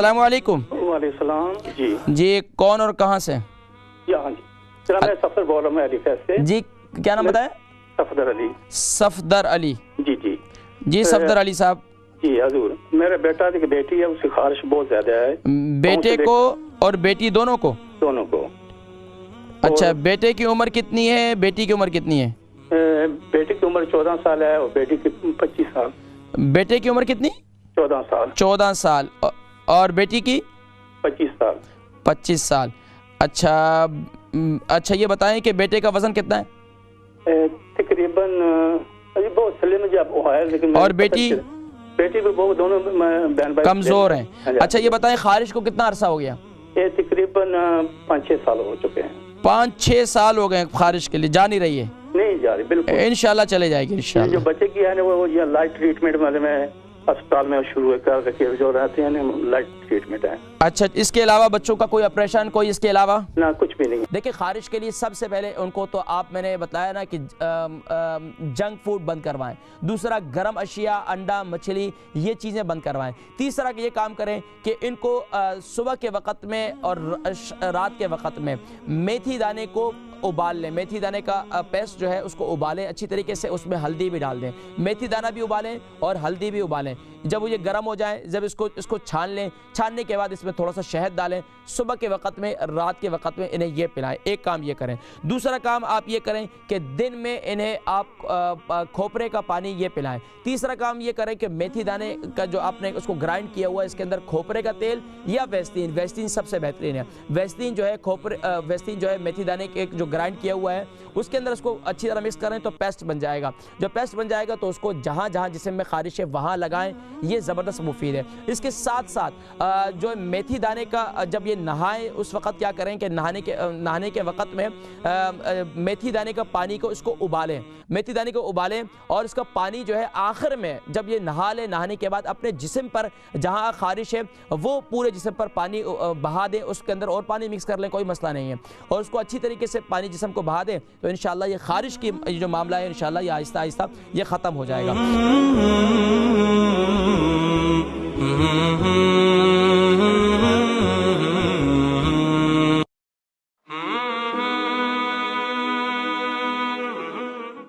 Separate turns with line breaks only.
अस्सलाम वालेकुम।
वालेकुम सलाम जी।
जी कौन और कहाँ से?
हाँ जी, चला मैं सफदर बोल रहा हूँ एलिफेस से।
जी क्या नाम बताया?
सफदर अली।
सफदर अली।
जी जी
जी सफदर अली साहब।
जी हजूर, मेरा बेटा एक बेटी है, उसकी खारिश बहुत ज्यादा है।
बेटे को और बेटी दोनों को?
दोनों को।
अच्छा, बेटे की उम्र कितनी है, बेटी की उम्र कितनी है?
बेटे की उम्र 14 साल है और बेटी की 25 साल।
बेटे की उम्र कितनी?
14 साल।
14 साल और बेटी की
25 साल।
25 साल। अच्छा अच्छा, ये बताएं कि बेटे का वजन कितना है?
तकरीबन अभी बहुत सलीम है, लेकिन
और बेटी?
बेटी भी बहुत, दोनों बहन भाई
कमजोर हैं। अच्छा ये बताएं खारिश को कितना अरसा हो गया?
ये तकरीबन 5-6 साल हो चुके हैं।
5-6 साल हो गए खारिश के लिए, जा नहीं रही है?
नहीं जा रही, बिल्कुल
इंशाल्लाह चले जाएगी इंशाल्लाह।
जो बच्चे की है ना वो ये लाइट ट्रीटमेंट वाले में अस्पताल में शुरू कर रखे जो रहते हैं ना, लाइट ट्रीटमेंट है।
अच्छा, इसके अलावा बच्चों का कोई ऑपरेशन, कोई इसके अलावा?
ना, कुछ भी नहीं।
देखिए खारिश के लिए सबसे पहले उनको तो मैंने बताया ना कि जंक फूड बंद करवाएं। दूसरा, गर्म अशिया, अंडा, मछली, ये चीज़ें बंद करवाएं। तीसरा ये काम करें कि इनको सुबह के वक़्त में और रात के वक़्त में मेथी दाने को उबाल लें। मेथी दाने का पेस्ट जो है उसको उबालें अच्छी तरीके से, उसमें हल्दी भी डाल दें। मेथी दाना भी उबालें और हल्दी भी उबालें। जब वो ये गर्म हो जाए, जब इसको छान लें, छानने के बाद इसमें थोड़ा सा शहद डालें। सुबह के वक़्त में, रात के वक़्त में इन्हें ये पिलाएं। एक काम ये करें। दूसरा काम आप ये करें कि दिन में इन्हें आप खोपरे का पानी ये पिलाएं। तीसरा काम ये करें कि मेथी दाने का जो आपने उसको ग्राइंड किया हुआ है, इसके अंदर खोपरे का तेल या वेस्टीन, वेस्टीन सबसे बेहतरीन है। वेस्टीन जो है वेस्टीन जो है मेथी दाने के जो ग्राइंड किया हुआ है उसके अंदर उसको अच्छी तरह मिक्स करें तो पेस्ट बन जाएगा। जब पेस्ट बन जाएगा तो उसको जहाँ जहाँ जिस्म में खारिश है वहाँ लगाएं। ये ज़बरदस्त मुफीद है। इसके साथ साथ जो मेथी दाने का जब ये नहाएं उस वक़्त क्या करें कि नहाने के वक़्त में मेथी दाने का पानी को इसको उबालें। मेथी दाने को उबालें और इसका पानी जो है आखिर में जब ये नहा लें, नहाने के बाद अपने जिस्म पर जहाँ खारिश है वो पूरे जिस्म पर पानी बहा दें। उसके अंदर और पानी मिक्स कर लें, कोई मसला नहीं है। और उसको अच्छी तरीके से पानी जिस्म को बहा दें तो इंशाअल्लाह ये खारिश की जो मामला है इंशाअल्लाह ये आहिस्ता आहिस्ता ये ख़त्म हो जाएगा।